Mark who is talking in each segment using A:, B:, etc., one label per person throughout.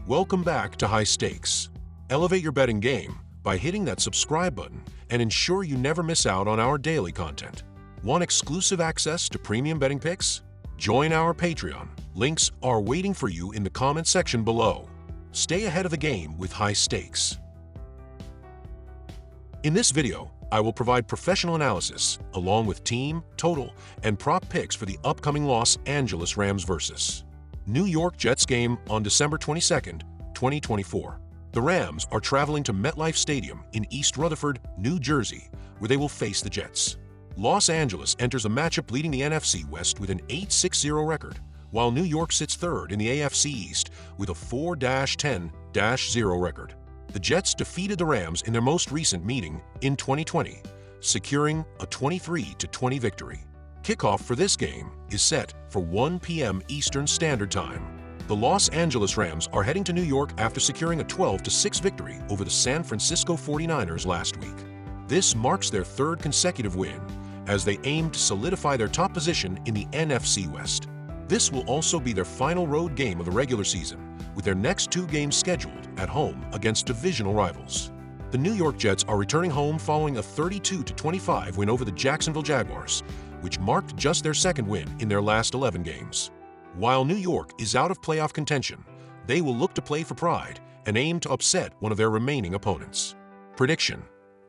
A: Welcome back to High Stakes. Elevate your betting game by hitting that subscribe button and ensure you never miss out on our daily content. Want exclusive access to premium betting picks? Join our Patreon. Links are waiting for you in the comment section below. Stay ahead of the game with High Stakes. In this video, I will provide professional analysis along with team, total, and prop picks for the upcoming Los Angeles Rams vs. New York Jets game on December 22nd, 2024. The Rams are traveling to MetLife Stadium in East Rutherford, New Jersey, where they will face the Jets. Los Angeles enters a matchup leading the NFC West with an 8-6-0 record, while New York sits third in the AFC East with a 4-10-0 record. The Jets defeated the Rams in their most recent meeting in 2020, securing a 23-20 victory. Kickoff for this game is set for 1 p.m. Eastern Standard Time. The Los Angeles Rams are heading to New York after securing a 12-6 victory over the San Francisco 49ers last week. This marks their third consecutive win, as they aim to solidify their top position in the NFC West. This will also be their final road game of the regular season, with their next two games scheduled at home against divisional rivals. The New York Jets are returning home following a 32-25 win over the Jacksonville Jaguars, which marked just their second win in their last 11 games. While New York is out of playoff contention, they will look to play for pride and aim to upset one of their remaining opponents. Prediction: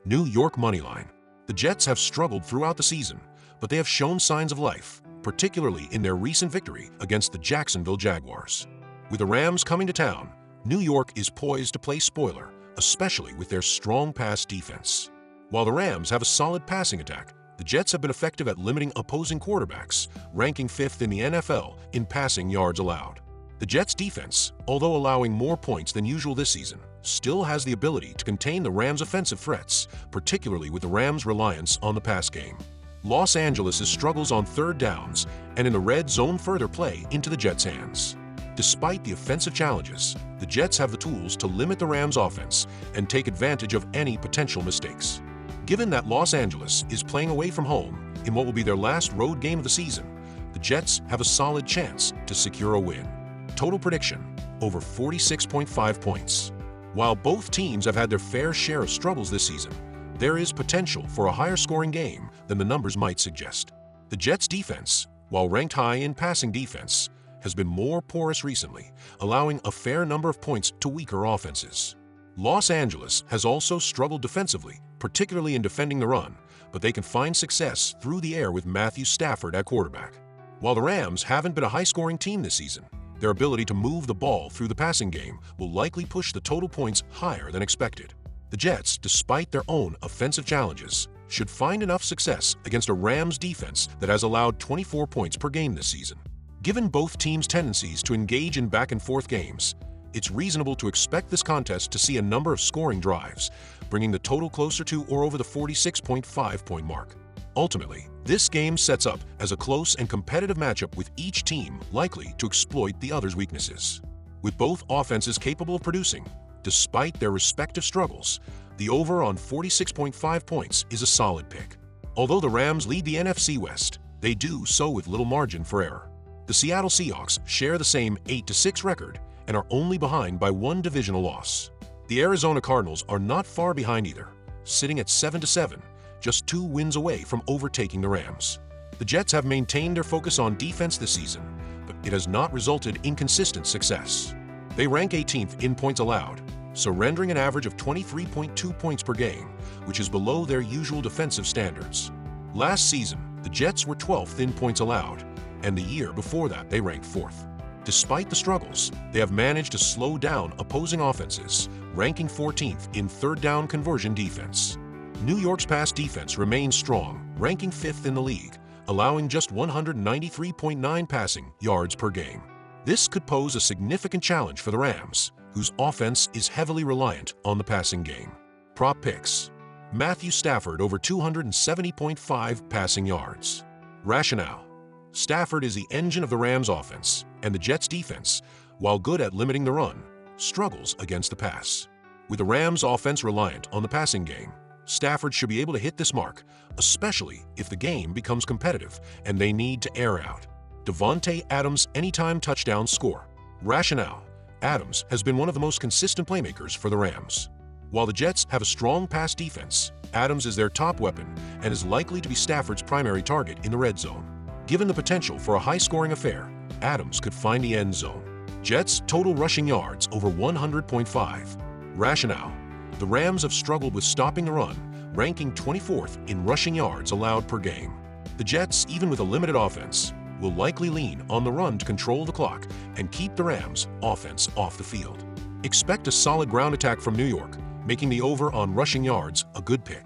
A: New York Moneyline. The Jets have struggled throughout the season, but they have shown signs of life, particularly in their recent victory against the Jacksonville Jaguars. With the Rams coming to town, New York is poised to play spoiler, especially with their strong pass defense. While the Rams have a solid passing attack, the Jets have been effective at limiting opposing quarterbacks, ranking 5th in the NFL in passing yards allowed. The Jets' defense, although allowing more points than usual this season, still has the ability to contain the Rams' offensive threats, particularly with the Rams' reliance on the pass game. Los Angeles' struggles on third downs and in the red zone further play into the Jets' hands. Despite the offensive challenges, the Jets have the tools to limit the Rams' offense and take advantage of any potential mistakes. Given that Los Angeles is playing away from home in what will be their last road game of the season, the Jets have a solid chance to secure a win. Total prediction: over 46.5 points. While both teams have had their fair share of struggles this season, there is potential for a higher scoring game than the numbers might suggest. The Jets' defense, while ranked high in passing defense, has been more porous recently, allowing a fair number of points to weaker offenses. Los Angeles has also struggled defensively, particularly in defending the run, but they can find success through the air with Matthew Stafford at quarterback. While the Rams haven't been a high-scoring team this season, their ability to move the ball through the passing game will likely push the total points higher than expected. The Jets, despite their own offensive challenges, should find enough success against a Rams defense that has allowed 24 points per game this season. Given both teams' tendencies to engage in back-and-forth games, it's reasonable to expect this contest to see a number of scoring drives, bringing the total closer to or over the 46.5-point mark. Ultimately, this game sets up as a close and competitive matchup with each team likely to exploit the other's weaknesses. With both offenses capable of producing, despite their respective struggles, the over on 46.5 points is a solid pick. Although the Rams lead the NFC West, they do so with little margin for error. The Seattle Seahawks share the same 8-6 record and are only behind by one divisional loss. The Arizona Cardinals are not far behind either, sitting at 7-7, just 2 wins away from overtaking the Rams. The Jets have maintained their focus on defense this season, but it has not resulted in consistent success. They rank 18th in points allowed, surrendering an average of 23.2 points per game, which is below their usual defensive standards. Last season, the Jets were 12th in points allowed, and the year before that they ranked 4th. Despite the struggles, they have managed to slow down opposing offenses, ranking 14th in third down conversion defense. New York's pass defense remains strong, ranking 5th in the league, allowing just 193.9 passing yards per game. This could pose a significant challenge for the Rams, whose offense is heavily reliant on the passing game. Prop picks: Matthew Stafford over 270.5 passing yards. Rationale: Stafford is the engine of the Rams' offense, and the Jets' defense, while good at limiting the run, struggles against the pass. With the Rams' offense reliant on the passing game, Stafford should be able to hit this mark, especially if the game becomes competitive and they need to air out. Davante Adams' anytime touchdown score. Rationale: Adams has been one of the most consistent playmakers for the Rams. While the Jets have a strong pass defense, Adams is their top weapon and is likely to be Stafford's primary target in the red zone. Given the potential for a high-scoring affair, Adams could find the end zone. Jets total rushing yards over 100.5. Rationale: the Rams have struggled with stopping the run, ranking 24th in rushing yards allowed per game. The Jets, even with a limited offense, will likely lean on the run to control the clock and keep the Rams' offense off the field. Expect a solid ground attack from New York, making the over on rushing yards a good pick.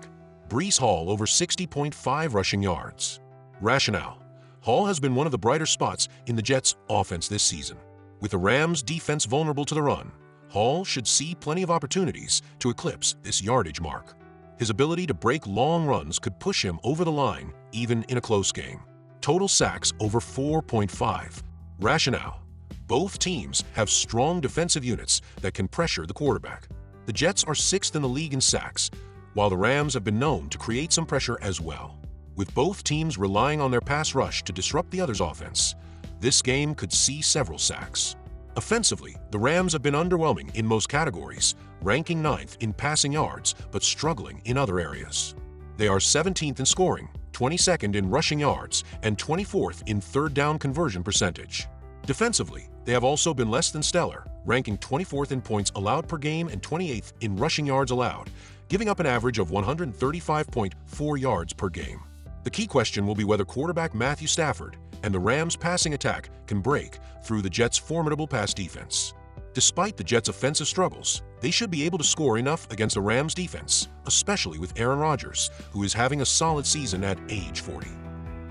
A: Breece Hall over 60.5 rushing yards. Rationale: Hall has been one of the brighter spots in the Jets' offense this season. With the Rams' defense vulnerable to the run, Hall should see plenty of opportunities to eclipse this yardage mark. His ability to break long runs could push him over the line even in a close game. Total sacks over 4.5. Rationale: both teams have strong defensive units that can pressure the quarterback. The Jets are 6th in the league in sacks, while the Rams have been known to create some pressure as well. With both teams relying on their pass rush to disrupt the other's offense, this game could see several sacks. Offensively, the Rams have been underwhelming in most categories, ranking 9th in passing yards but struggling in other areas. They are 17th in scoring, 22nd in rushing yards, and 24th in third down conversion percentage. Defensively, they have also been less than stellar, ranking 24th in points allowed per game and 28th in rushing yards allowed, giving up an average of 135.4 yards per game. The key question will be whether quarterback Matthew Stafford and the Rams' passing attack can break through the Jets' formidable pass defense. Despite the Jets' offensive struggles, they should be able to score enough against the Rams' defense, especially with Aaron Rodgers, who is having a solid season at age 40.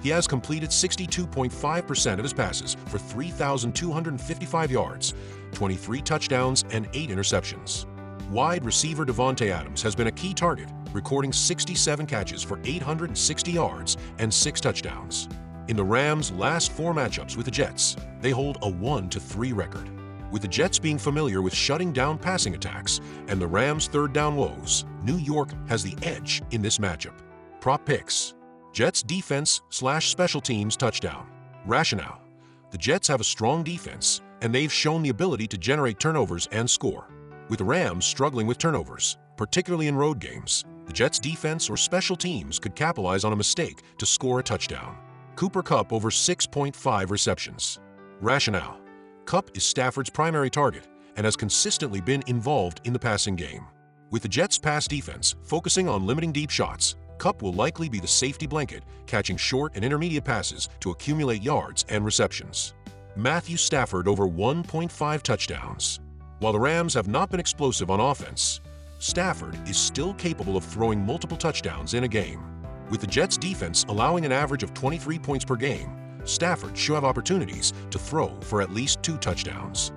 A: He has completed 62.5% of his passes for 3,255 yards, 23 touchdowns, and 8 interceptions. Wide receiver Davante Adams has been a key target, recording 67 catches for 860 yards and 6 touchdowns. In the Rams' last 4 matchups with the Jets, they hold a 1-3 record. With the Jets being familiar with shutting down passing attacks and the Rams' third down woes, New York has the edge in this matchup. Prop picks: Jets defense/special teams touchdown. Rationale: the Jets have a strong defense, and they've shown the ability to generate turnovers and score. With the Rams struggling with turnovers, particularly in road games, the Jets' defense or special teams could capitalize on a mistake to score a touchdown. Cooper Kupp over 6.5 receptions. Rationale: Kupp is Stafford's primary target and has consistently been involved in the passing game. With the Jets' pass defense focusing on limiting deep shots, Kupp will likely be the safety blanket, catching short and intermediate passes to accumulate yards and receptions. Matthew Stafford over 1.5 touchdowns. While the Rams have not been explosive on offense, Stafford is still capable of throwing multiple touchdowns in a game. With the Jets' defense allowing an average of 23 points per game, Stafford should have opportunities to throw for at least 2 touchdowns.